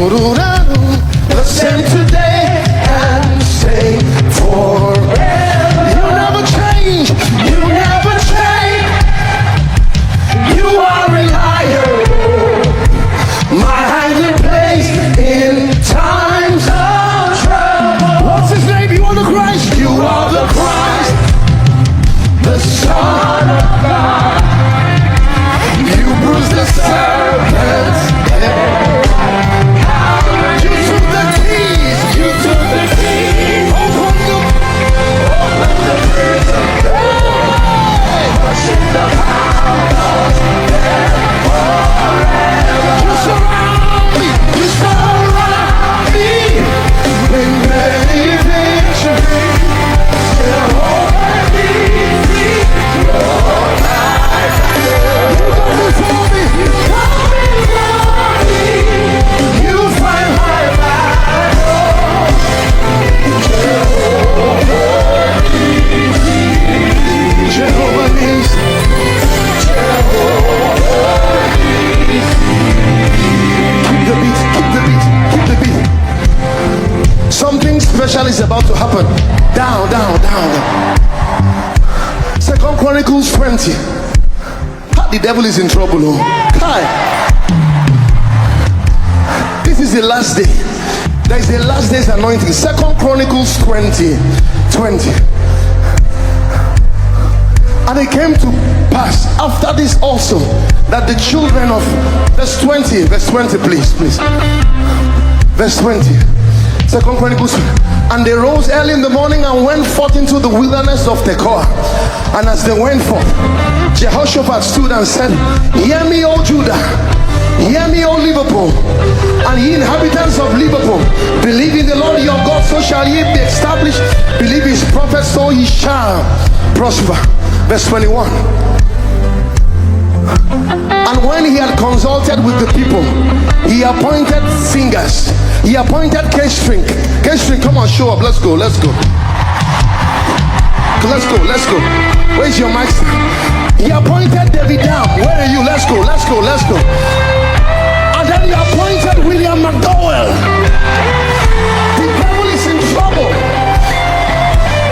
The same today and same forever. You never change. You never change. You are reliable. My hiding place in times of trouble. What's his name? You are the Christ. You are the Christ, the Son of God. You bruised the serpent's head. You took the keys. You took the keys. Open the prison door. Pushing the power forever. You surround me. You surround me with many victories. Jehovah Nissi, your life. You go before me. You come before me. You fight my battle. Jehovah Nissi. Jehovah Nissi. Keep the beat, keep the beat, keep the beat. Something special is about to happen. Down, down, down. Second Chronicles 20. The devil is in trouble. Oh. Kai. This is the last day. There is a last day's anointing. Second Chronicles 20. And it came to pass after this also that the children of verse 20, please. Verse 20. Second Chronicles. And they rose early in the morning and went forth into the wilderness of Tekoa. And as they went forth, Jehoshaphat stood and said, Hear me, O Judah. Hear me, O Liverpool, and ye inhabitants of Liverpool. Believe in the Lord your God, so shall ye be established. Believe his prophets, so ye shall prosper. Verse 21. And when he had consulted with the people, he appointed singers. He appointed K-string. K-string, come on, show up. Let's go. Let's go. Where's your mic? He appointed David Dam. Where are you? Let's go. And then he appointed William McDowell. The devil is in trouble.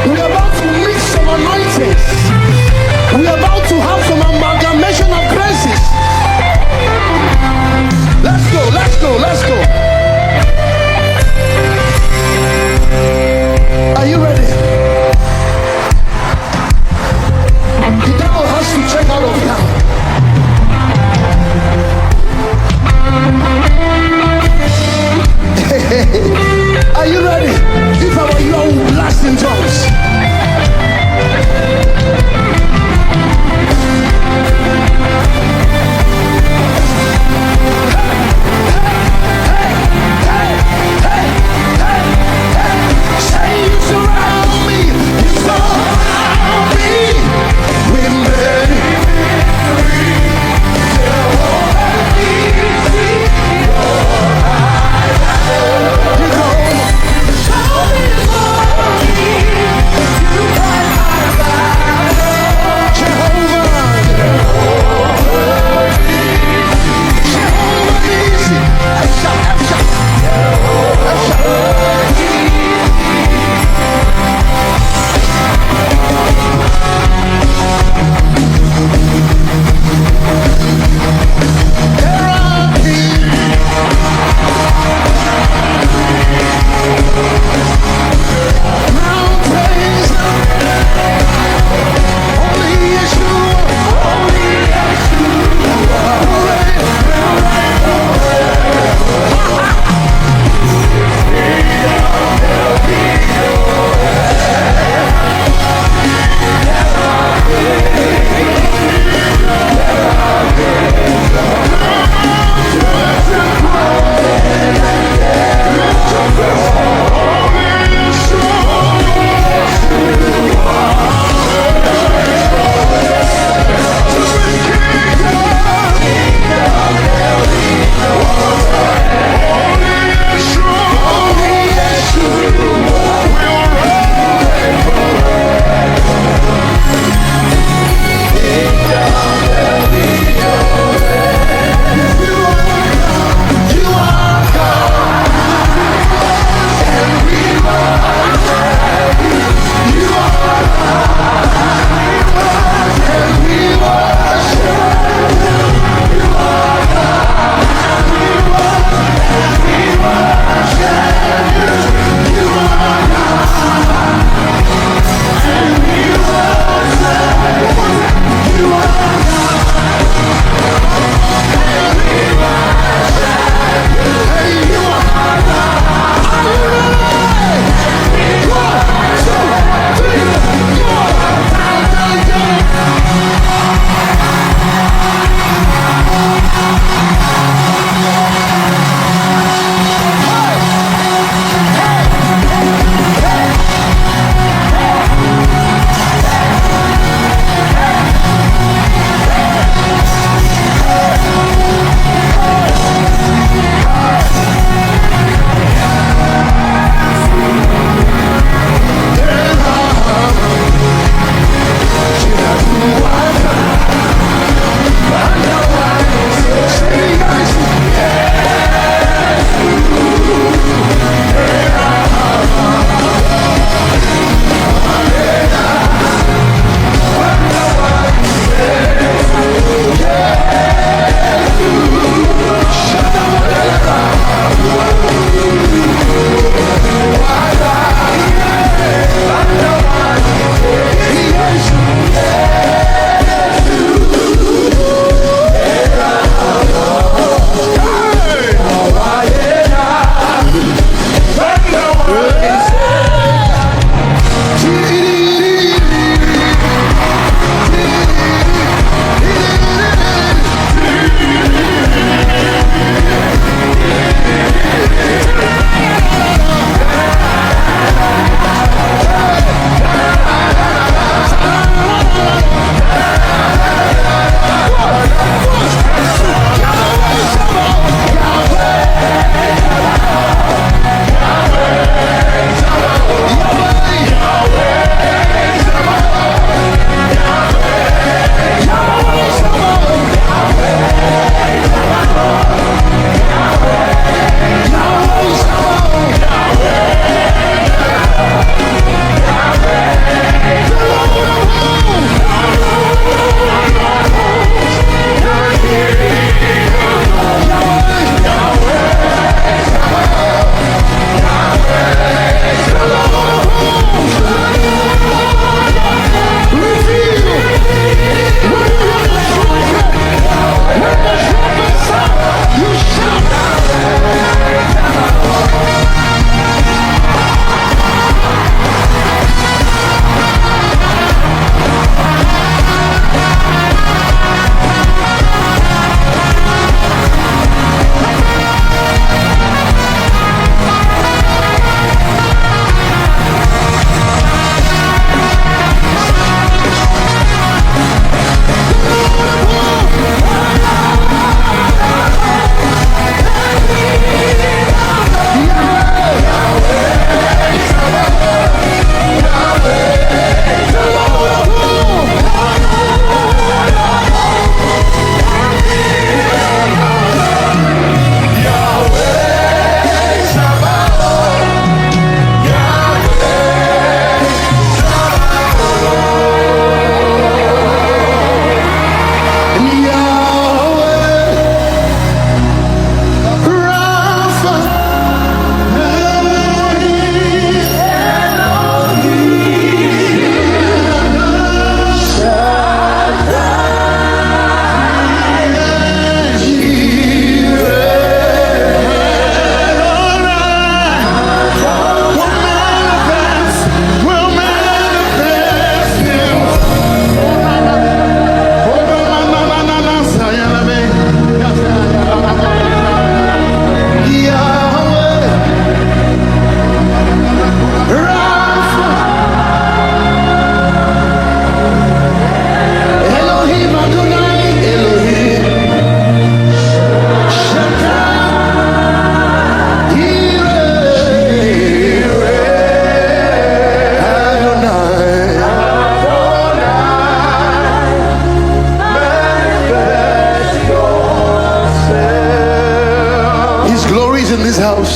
We're about to mix some anointings. We're about to have some amalgamation of graces. Let's go. Are you ready? The devil has to check out of town. Are you ready? If I were you, I would blast in tongues.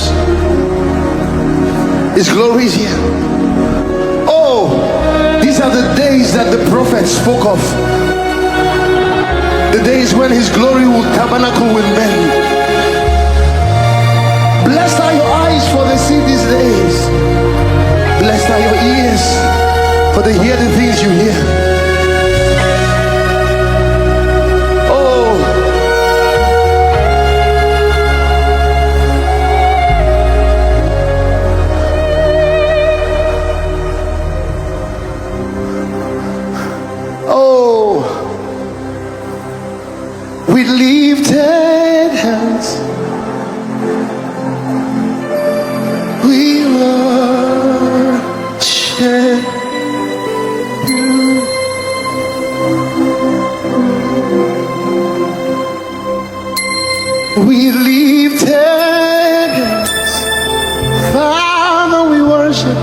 house. His glory is here. Oh, these are the days that the prophet spoke of. The days when his glory will tabernacle with men. Blessed are your eyes, for they see these days. Blessed are your ears, for they hear the things you hear. We lifted hands, we worship you. We lifted hands, Father, we worship.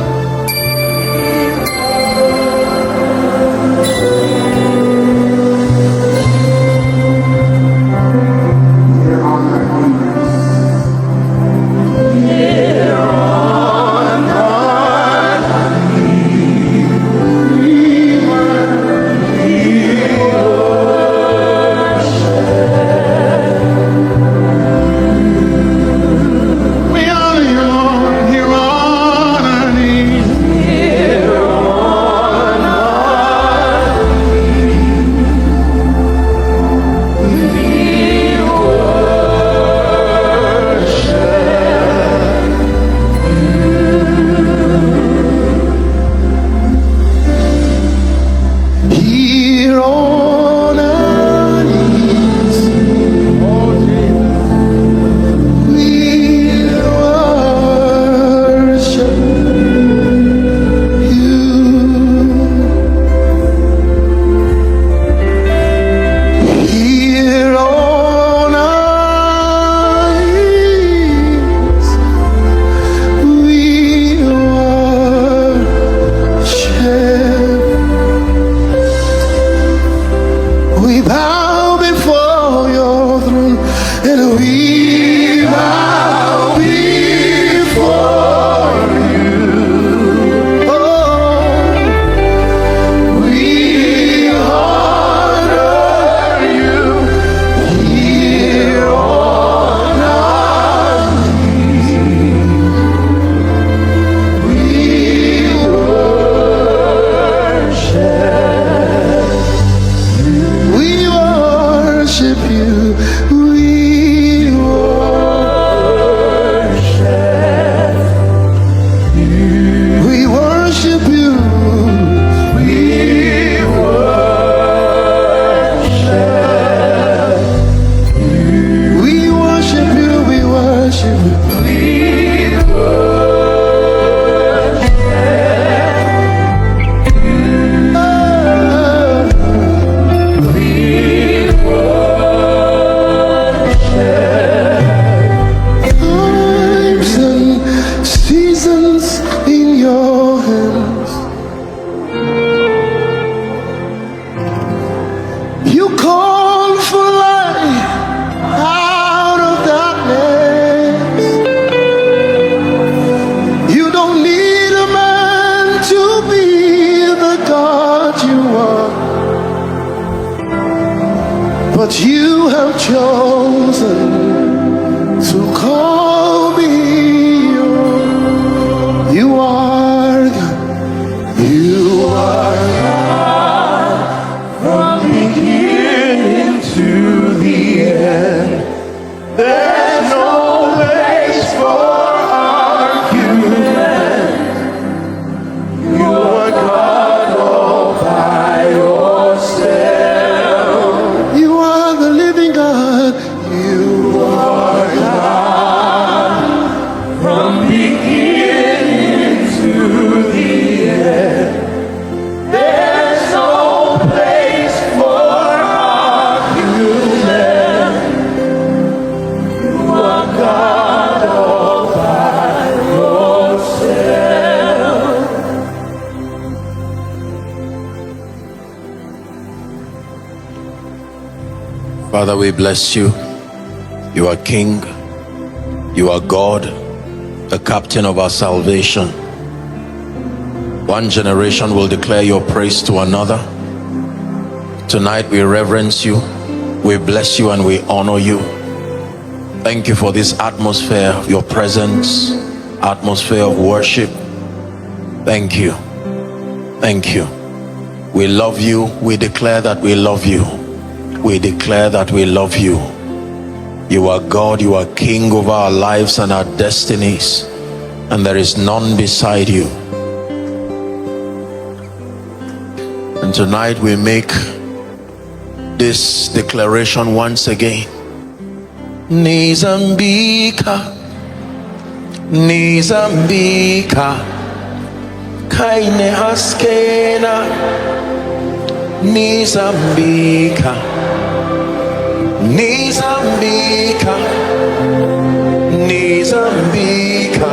But you have chosen to call me your. You are God. You are God from beginning to the end. There's no place for argument. You are God all by yourself. You are the living God. You are God from beginning to the end. There's no place for argument. You are God all by yourself. Father, we bless you. You are King. You are God. the captain of our salvation. One generation will declare your praise to another. Tonight we reverence you, we bless you, and we honor you. Thank you for this atmosphere of your presence, atmosphere of worship. Thank you. Thank you. We love you. We declare that we love you. We declare that we love you. You are God, you are King over our lives and our destinies, and there is none beside you. And tonight we make this declaration once again. Nizambika, Nizambika, kaine haskena, Nizambika, Nizambika, Nizambika,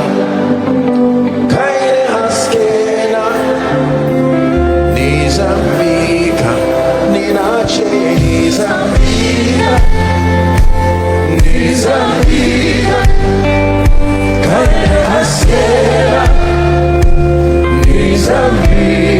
kaine haskena, Nizambika, ninache Nizambika, Nizambika, kaine haskena, Nizambika.